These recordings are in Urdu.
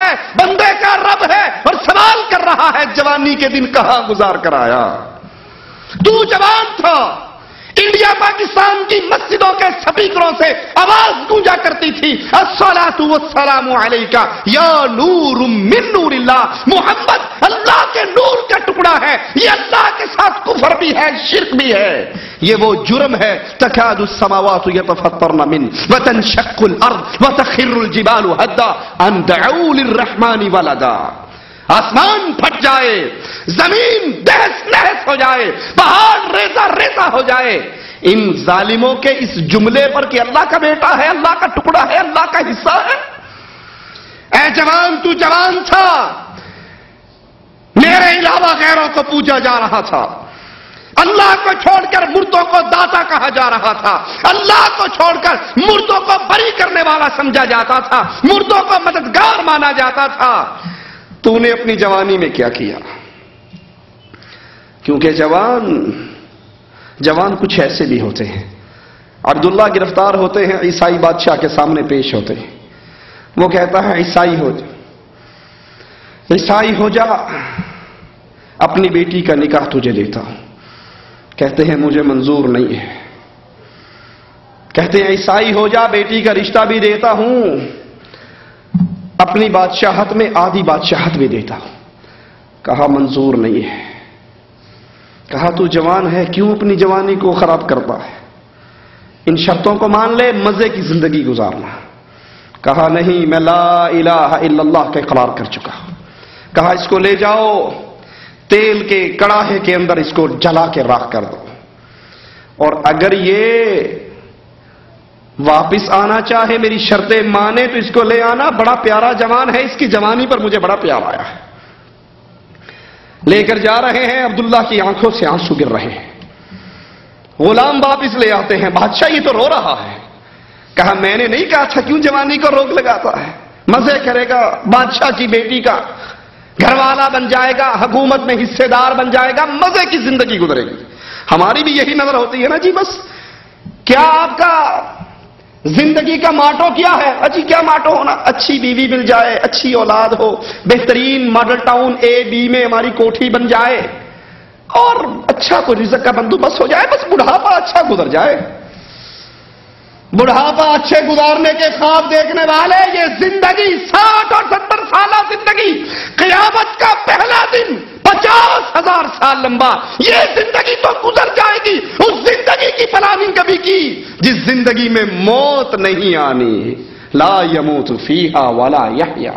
ہے، بندے کا رب ہے، اور سوال کر رہا ہے جوانی کے دن کہاں گزار کر آیا؟ تو جوان تھا، انڈیا پاکستان کی مسجدوں کے سپیکروں سے آواز گونجا کرتی تھی، الصلاۃ والسلام علیکا یا نور من نور اللہ، محمد اللہ کے نور کا ٹکڑا ہے، یہ اللہ کے ساتھ کفر بھی ہے، شرک بھی ہے، یہ وہ جرم ہے تکاد السماوات یتفطرن من وتنشق الارض وتخر الجبال هدا ان دعوا للرحمن ولدا، آسمان پھٹ جائے، زمین دہس نہس ہو جائے، پہاڑ ریزہ ریزہ ہو جائے، ان ظالموں کے اس جملے پر کہ اللہ کا بیٹا ہے، اللہ کا ٹکڑا ہے، اللہ کا حصہ ہے۔ اے جوان، تو جوان تھا، میرے علاوہ غیروں کو پوجا جا رہا تھا، اللہ کو چھوڑ کر مردوں کو داتا کہا جا رہا تھا، اللہ کو چھوڑ کر مردوں کو بری کرنے والا سمجھا جاتا تھا، مردوں کو مددگار مانا جاتا تھا۔ تو نے اپنی جوانی میں کیا کیا؟ کیونکہ جوان کچھ ایسے بھی ہوتے ہیں۔ عبداللہ گرفتار ہوتے ہیں، عیسائی بادشاہ کے سامنے پیش ہوتے ہیں، وہ کہتا ہے عیسائی ہو جا، اپنی بیٹی کا نکاح تجھے دیتا ہوں۔ کہتے ہیں مجھے منظور نہیں ہے۔ کہتے ہیں عیسائی ہو جا، بیٹی کا رشتہ بھی دیتا ہوں، اپنی بادشاہت میں آدھی بادشاہت بھی دیتا ہوں۔ کہا منظور نہیں ہے۔ کہا تو جوان ہے، کیوں اپنی جوانی کو خراب کرتا ہے؟ ان شرطوں کو مان لے، مزے کی زندگی گزارنا۔ کہا نہیں، میں لا الہ الا اللہ کا اقرار کر چکا ہوں۔ کہا اس کو لے جاؤ، تیل کے کڑاہے کے اندر اس کو جلا کے راکھ کر دو، اور اگر یہ واپس آنا چاہے، میری شرطیں مانے، تو اس کو لے آنا، بڑا پیارا جوان ہے، اس کی جوانی پر مجھے بڑا پیار آیا ہے۔ لے کر جا رہے ہیں، عبداللہ کی آنکھوں سے آنسو گر رہے ہیں۔ غلام واپس لے آتے ہیں، بادشاہ یہ تو رو رہا ہے۔ کہا میں نے نہیں کہا تھا کیوں جوانی کو روک لگاتا ہے؟ مزے کرے گا، بادشاہ کی بیٹی کا گھر والا بن جائے گا، حکومت میں حصے دار بن جائے گا، مزے کی زندگی گزرے گی۔ ہماری بھی یہی نظر ہوتی ہے نا جی، بس کیا آپ کا زندگی کا ماٹو کیا ہے؟ اجی کیا ماٹو ہونا؟ اچھی بیوی مل جائے، اچھی اولاد ہو، بہترین ماڈل ٹاؤن اے بی میں ہماری کوٹھی بن جائے، اور اچھا کوئی رزق کا بندوبست ہو جائے، بس بڑھاپا اچھا گزر جائے۔ بڑھاپا اچھے گزارنے کے خواب دیکھنے والے، یہ زندگی 60 اور 70 سالہ زندگی، قیامت کا پہلا دن 50,000 سال لمبا، یہ زندگی تو گزر جائے گی۔ اس زندگی کی پلاننگ کبھی کی جس زندگی میں موت نہیں آنی، لا یموت فیہا ولا یحیا۔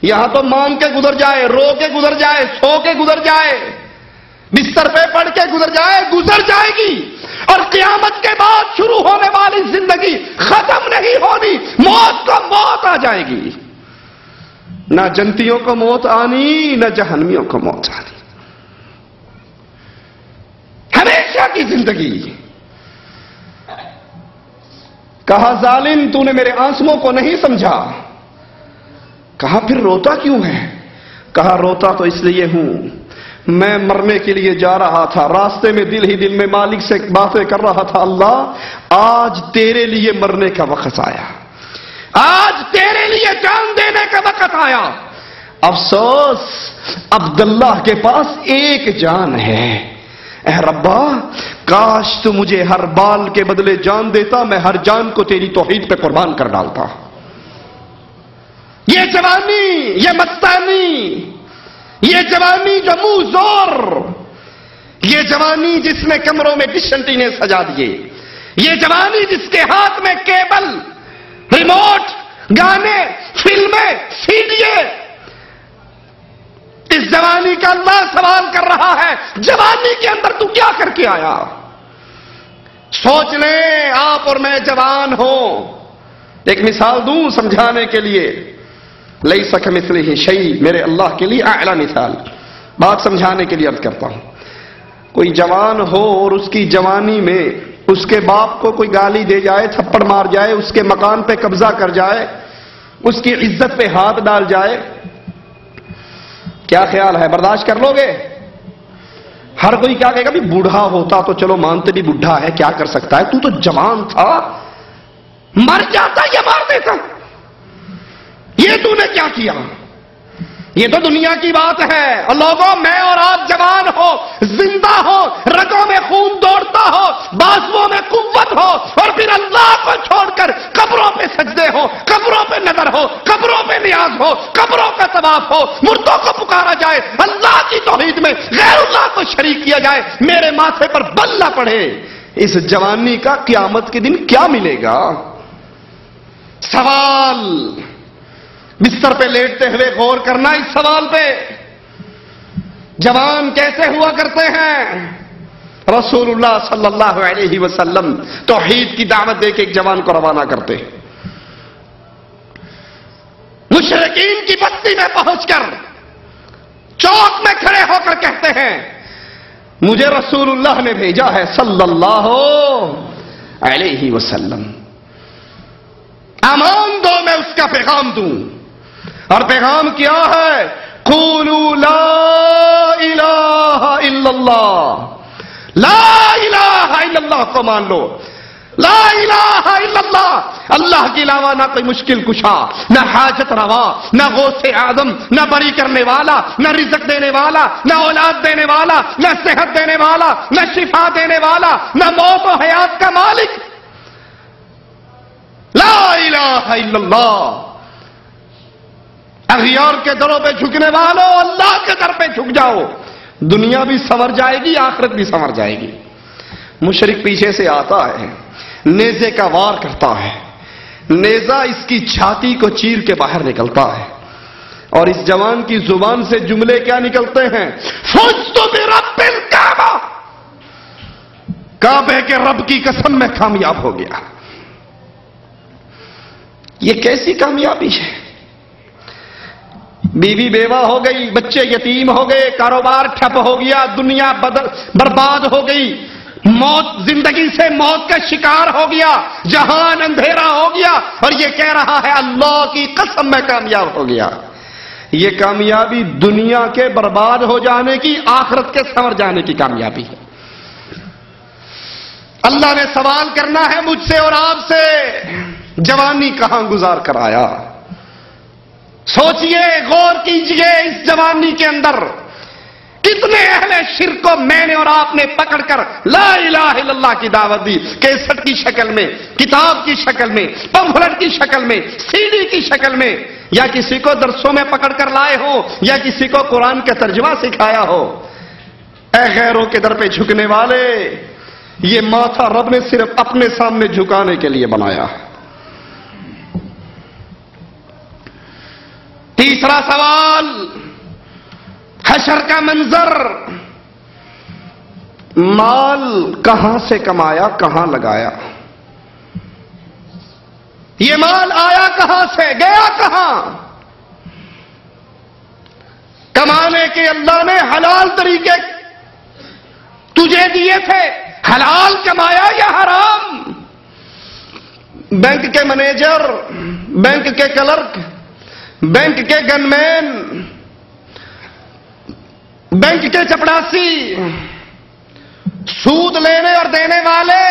یہاں تو مانگ کے گزر جائے، رو کے گزر جائے، سو کے گزر جائے، بستر پہ پڑھ کے گزر جائے، گزر جائے گی، اور قیامت کے بعد شروع ہونے والی زندگی ختم نہیں ہونی، موت کو موت آ جائے گی۔ نہ جنتیوں کو موت آنی، نہ جہنمیوں کو موت آنی، ہمیشہ کی زندگی۔ کہا ظالم تو نے میرے آنسوؤں کو نہیں سمجھا۔ کہا پھر روتا کیوں ہے؟ کہا روتا تو اس لیے ہوں، میں مرنے کے لیے جا رہا تھا، راستے میں دل ہی دل میں مالک سے باتیں کر رہا تھا، اللہ آج تیرے لیے مرنے کا وقت آیا، آج تیرے لیے جان دینے کا وقت آیا۔ افسوس عبداللہ کے پاس ایک جان ہے، اے ربا کاش تو مجھے ہر بال کے بدلے جان دیتا، میں ہر جان کو تیری توحید پہ قربان کر ڈالتا۔ یہ جوانی، یہ مستانی، یہ جوانی جو منہ زور، یہ جوانی جس نے کمروں میں ڈش انٹینے سجا دیے، یہ جوانی جس کے ہاتھ میں کیبل، ریموٹ، گانے، فلمیں، سیڈیے، اس جوانی کا اللہ سوال کر رہا ہے، جوانی کے اندر تو کیا کر کے آیا؟ سوچ لیں آپ اور میں جوان ہوں۔ ایک مثال دوں سمجھانے کے لیے، لیس کمثلہ شیء، میرے اللہ کے لیے اعلی مثال، بات سمجھانے کے لیے عرض کرتا ہوں۔ کوئی جوان ہو اور اس کی جوانی میں اس کے باپ کو کوئی گالی دے جائے، تھپڑ مار جائے، اس کے مکان پہ قبضہ کر جائے، اس کی عزت پہ ہاتھ ڈال جائے، کیا خیال ہے برداشت کر لو گے؟ ہر کوئی کیا کہے گا؟ بھی بوڑھا ہوتا تو چلو مانتے بھی بوڑھا ہے، کیا کر سکتا ہے، تو جوان تھا، مر جاتا یا مار دیتا؟ یہ تو نے کیا کیا؟ یہ تو دنیا کی بات ہے. اور لوگوں، میں اور آپ جوان ہو، زندہ ہو، رگوں میں خون دوڑتا ہو، بازوؤں میں قوت ہو، اور پھر اللہ کو چھوڑ کر قبروں پہ سجدے ہو، قبروں پہ نظر ہو، قبروں پہ نیاز ہو، قبروں کا طواف ہو، مردوں کو پکارا جائے، اللہ کی توحید میں غیر اللہ کو شریک کیا جائے، میرے ماتھے پر بل نہ پڑے. اس جوانی کا قیامت کے دن کیا ملے گا؟ سوال بستر پہ لیٹتے ہوئے غور کرنا اس سوال پہ. جوان کیسے ہوا کرتے ہیں؟ رسول اللہ صلی اللہ علیہ وسلم توحید کی دعوت دے کے ایک جوان کو روانہ کرتے. مشرکین کی بستی میں پہنچ کر چوک میں کھڑے ہو کر کہتے ہیں مجھے رسول اللہ نے بھیجا ہے صلی اللہ علیہ وسلم، امان دو میں اس کا پیغام دوں. اور پیغام کیا ہے؟ قولوا لا الہ الا اللہ. لا الہ الا اللہ کو مان لو. لا الہ الا اللہ، اللہ کے علاوہ نہ کوئی مشکل کشا، نہ حاجت روا، نہ غوث اعظم، نہ بری کرنے والا، نہ رزق دینے والا، نہ اولاد دینے والا، نہ صحت دینے والا، نہ شفا دینے والا، نہ موت و حیات کا مالک. لا الہ الا اللہ. اغیار کے دروں پہ جھکنے والوں، اللہ کے در پہ جھک جاؤ، دنیا بھی سنور جائے گی، آخرت بھی سنور جائے گی. مشرک پیچھے سے آتا ہے، نیزے کا وار کرتا ہے، نیزہ اس کی چھاتی کو چیر کے باہر نکلتا ہے، اور اس جوان کی زبان سے جملے کیا نکلتے ہیں؟ فزت برب الکعبہ، کعبے کے رب کی قسم میں کامیاب ہو گیا. یہ کیسی کامیابی ہے؟ بیوی بیوہ ہو گئی، بچے یتیم ہو گئے، کاروبار ٹھپ ہو گیا، دنیا برباد ہو گئی، موت، زندگی سے موت کا شکار ہو گیا، جہان اندھیرا ہو گیا، اور یہ کہہ رہا ہے اللہ کی قسم میں کامیاب ہو گیا. یہ کامیابی دنیا کے برباد ہو جانے کی، آخرت کے سنور جانے کی کامیابی ہے. اللہ نے سوال کرنا ہے مجھ سے اور آپ سے، جوانی کہاں گزار کر آیا؟ سوچئے، غور کیجئے، اس جوانی کے اندر کتنے اہل شرک کو میں نے اور آپ نے پکڑ کر لا الہ الا اللہ کی دعوت دی، کیسٹ کی شکل میں، کتاب کی شکل میں، پمفلٹ کی شکل میں، سی ڈی کی شکل میں، یا کسی کو درسوں میں پکڑ کر لائے ہو، یا کسی کو قرآن کا ترجمہ سکھایا ہو. اے غیروں کے در پہ جھکنے والے، یہ ماتھا رب نے صرف اپنے سامنے جھکانے کے لیے بنایا. تیسرا سوال، حشر کا منظر. مال کہاں سے کمایا، کہاں لگایا؟ یہ مال آیا کہاں سے، گیا کہاں؟ کمانے کے اللہ نے حلال طریقے تجھے دیے تھے، حلال کمایا یا حرام؟ بینک کے مینیجر، بینک کے کلرک، بینک کے گن مین، بینک کے چپڑاسی، سود لینے اور دینے والے،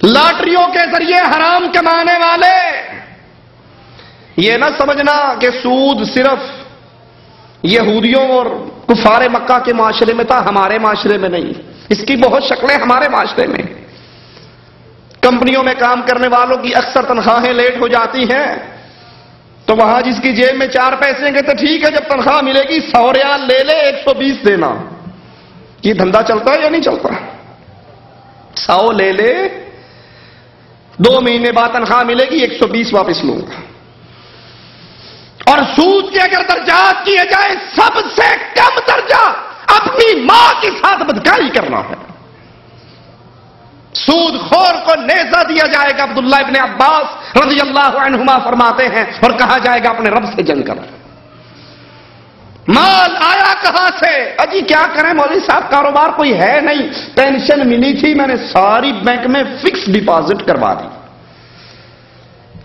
لاٹریوں کے ذریعے حرام کمانے والے. یہ نہ سمجھنا کہ سود صرف یہودیوں اور کفار مکہ کے معاشرے میں تھا، ہمارے معاشرے میں نہیں. اس کی بہت شکلیں ہمارے معاشرے میں. کمپنیوں میں کام کرنے والوں کی اکثر تنخواہیں لیٹ ہو جاتی ہیں، تو وہاں جس کی جیب میں 4 پیسے گے تو ٹھیک ہے، جب تنخواہ ملے گی 100 ریال لے لے، 120 دینا. یہ دھندا چلتا ہے یا نہیں چلتا؟ 100 لے لے، 2 مہینے بعد تنخواہ ملے گی 120 واپس لوں گا. اور سود کے اگر درجات کیے جائیں، سب سے کم درجہ اپنی ماں کے ساتھ بدکاری کرنا ہے. سود خور کو نیزہ دیا جائے گا، عبداللہ ابن عباس رضی اللہ عنہما فرماتے ہیں، اور کہا جائے گا اپنے رب سے جنگ کر. مال آیا کہاں سے؟ اجی کیا کریں مولوی صاحب، کاروبار کوئی ہے نہیں، پینشن ملی تھی، میں نے ساری بینک میں فکس ڈپازٹ کروا دی.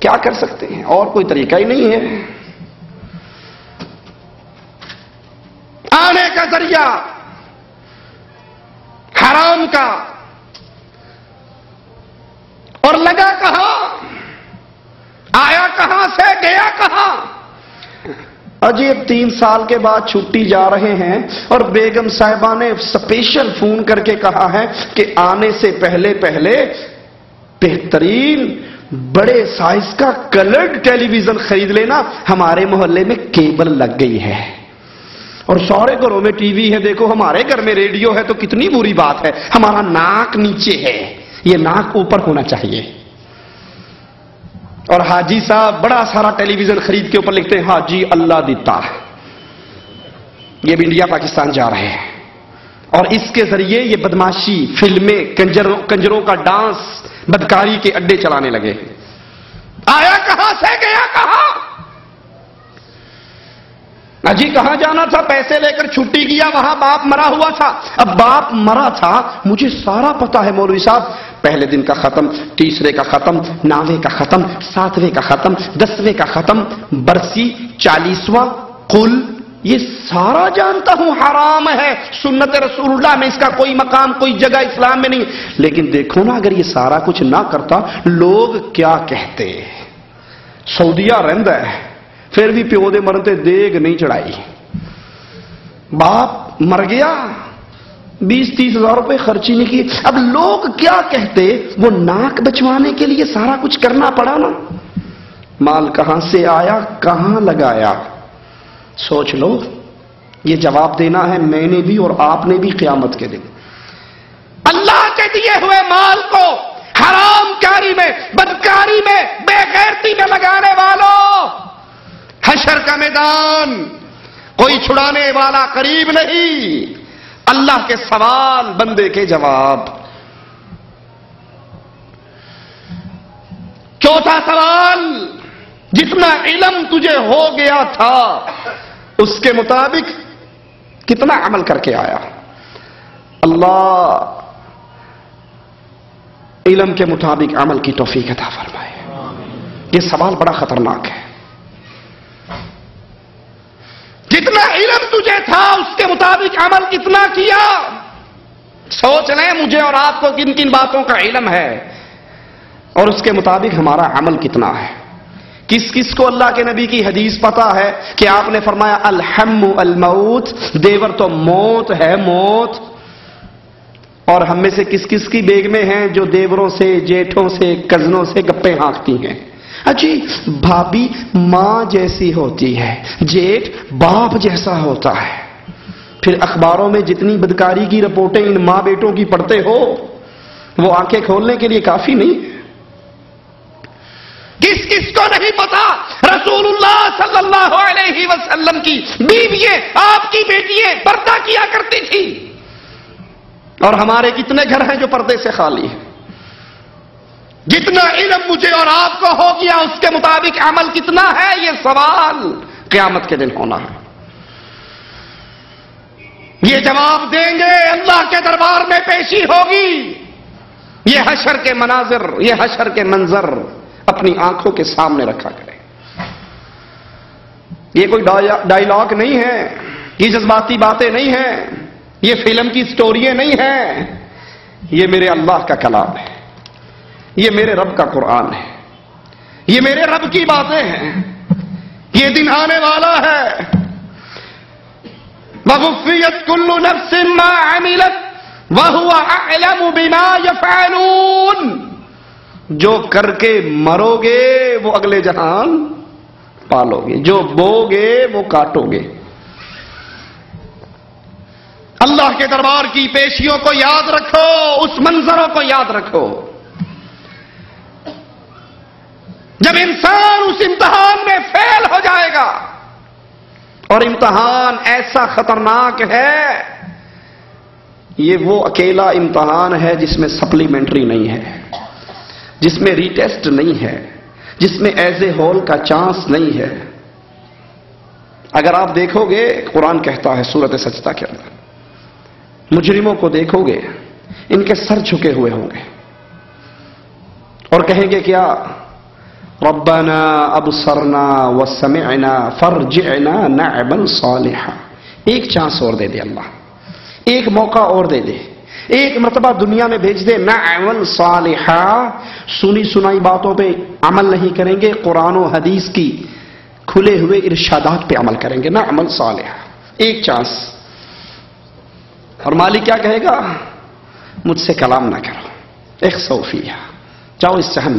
کیا کر سکتے ہیں، اور کوئی طریقہ ہی نہیں ہے. آنے کا ذریعہ حرام کا، اور لگا کہاں، آیا کہاں سے، گیا کہاں؟ اجی 3 سال کے بعد چھٹی جا رہے ہیں اور بیگم صاحبہ نے اسپیشل فون کر کے کہا ہے کہ آنے سے پہلے بہترین بڑے سائز کا کلرڈ ٹیلی ویژن خرید لینا، ہمارے محلے میں کیبل لگ گئی ہے اور سارے گھروں میں ٹی وی ہے، دیکھو ہمارے گھر میں ریڈیو ہے تو کتنی بری بات ہے، ہمارا ناک نیچے ہے، یہ ناک اوپر ہونا چاہیے۔ اور حاجی صاحب بڑا سارا ٹیلی ویژن خرید کے اوپر لکھتے ہیں حاجی اللہ دیتا ہے۔ یہ بھی انڈیا پاکستان جا رہے ہیں اور اس کے ذریعے یہ بدماشی، فلمیں، کنجروں کا ڈانس، بدکاری کے اڈے چلانے لگے۔ آیا کہاں سے گیا کہاں؟ اجی کہاں جانا تھا؟ پیسے لے کر چھٹی کیا، وہاں باپ مرا ہوا تھا۔ اب باپ مرا تھا مجھے سارا پتا ہے مولوی صاحب، پہلے دن کا ختم، تیسرے کا ختم، 9ویں کا ختم، 7ویں کا ختم، 10ویں کا ختم، برسی، 40واں، قل، یہ سارا جانتا ہوں حرام ہے، سنت رسول اللہ میں اس کا کوئی مقام، کوئی جگہ اسلام میں نہیں۔ لیکن دیکھو نا، اگر یہ سارا کچھ نہ کرتا لوگ کیا کہتے؟ سعودیہ رہندا ہے پھر بھی پیو دے مرتے دیگ نہیں چڑھائی، باپ مر گیا 20-30 ہزار روپے خرچی نہیں کی، اب لوگ کیا کہتے؟ وہ ناک بچوانے کے لیے سارا کچھ کرنا پڑا نا۔ مال کہاں سے آیا، کہاں لگایا؟ سوچ لو، یہ جواب دینا ہے میں نے بھی اور آپ نے بھی قیامت کے دن۔ اللہ کے دیے ہوئے مال کو حرام کاری میں، بدکاری میں، بے غیرتی میں لگانے والوں، حشر کا میدان کوئی چھڑانے والا قریب نہیں، اللہ کے سوال، بندے کے جواب۔ چوتھا سوال، جتنا علم تجھے ہو گیا تھا اس کے مطابق کتنا عمل کر کے آیا؟ اللہ علم کے مطابق عمل کی توفیق عطا فرمائے۔ یہ سوال بڑا خطرناک ہے۔ جتنا علم تجھے تھا اس کے مطابق عمل کتنا کیا؟ سوچ لیں مجھے اور آپ کو کن کن باتوں کا علم ہے اور اس کے مطابق ہمارا عمل کتنا ہے۔ کس کس کو اللہ کے نبی کی حدیث پتا ہے کہ آپ نے فرمایا الحم الموت، دیور تو موت ہے، موت۔ اور ہم میں سے کس کس کی بیگمیں ہیں جو دیوروں سے، جیٹھوں سے، کزنوں سے گپیں ہانکتی ہیں؟ اجی بھابی ماں جیسی ہوتی ہے، جیٹھ باپ جیسا ہوتا ہے۔ پھر اخباروں میں جتنی بدکاری کی رپورٹیں ان ماں بیٹوں کی پڑھتے ہو وہ آنکھیں کھولنے کے لیے کافی نہیں۔ کس کس کو نہیں پتا رسول اللہ صلی اللہ علیہ وسلم کی بیوییں، آپ کی بیٹیاں پردہ کیا کرتی تھی، اور ہمارے کتنے گھر ہیں جو پردے سے خالی ہیں؟ جتنا علم مجھے اور آپ کو ہو گیا اس کے مطابق عمل کتنا ہے؟ یہ سوال قیامت کے دن ہونا ہے۔ یہ جواب دیں گے، اللہ کے دربار میں پیشی ہوگی۔ یہ حشر کے مناظر، یہ حشر کے منظر اپنی آنکھوں کے سامنے رکھا کریں۔ یہ کوئی ڈائیلاگ نہیں ہے، یہ جذباتی باتیں نہیں ہیں، یہ فلم کی سٹوریاں نہیں ہیں، یہ میرے اللہ کا کلام ہے، یہ میرے رب کا قرآن ہے، یہ میرے رب کی باتیں ہیں۔ یہ دن آنے والا ہے، وَوُفِّيَتْ كُلُّ نَفْسٍ مَّا عَمِلَتْ وَهُوَ أَعْلَمُ بِمَا يَفْعَلُونَ۔ جو کر کے مرو گے وہ اگلے جہان پالو گے، جو بو گے وہ کاٹو گے۔ اللہ کے دربار کی پیشیوں کو یاد رکھو، اس منظروں کو یاد رکھو۔ جب انسان اس امتحان میں فیل ہو جائے گا، اور امتحان ایسا خطرناک ہے، یہ وہ اکیلا امتحان ہے جس میں سپلیمنٹری نہیں ہے، جس میں ری ٹیسٹ نہیں ہے، جس میں ایز اے ہول کا چانس نہیں ہے۔ اگر آپ دیکھو گے، قرآن کہتا ہے سورۃ سجدہ کے اندر، مجرموں کو دیکھو گے ان کے سر جھکے ہوئے ہوں گے اور کہیں گے کیا؟ ربنا ابصرنا وسمعنا فرجعنا نعمل صالحا۔ ایک چانس اور دے دے اللہ، ایک موقع اور دے دے، ایک مرتبہ دنیا میں بھیج دے، نعمل صالحا۔ سنی سنائی باتوں پہ عمل نہیں کریں گے، قرآن و حدیث کی کھلے ہوئے ارشادات پہ عمل کریں گے، نہ عمل صالح، ایک چانس. اور مالک کیا کہے گا؟ مجھ سے کلام نہ کرو، اخسؤ فیہا، جاؤ اس جہنم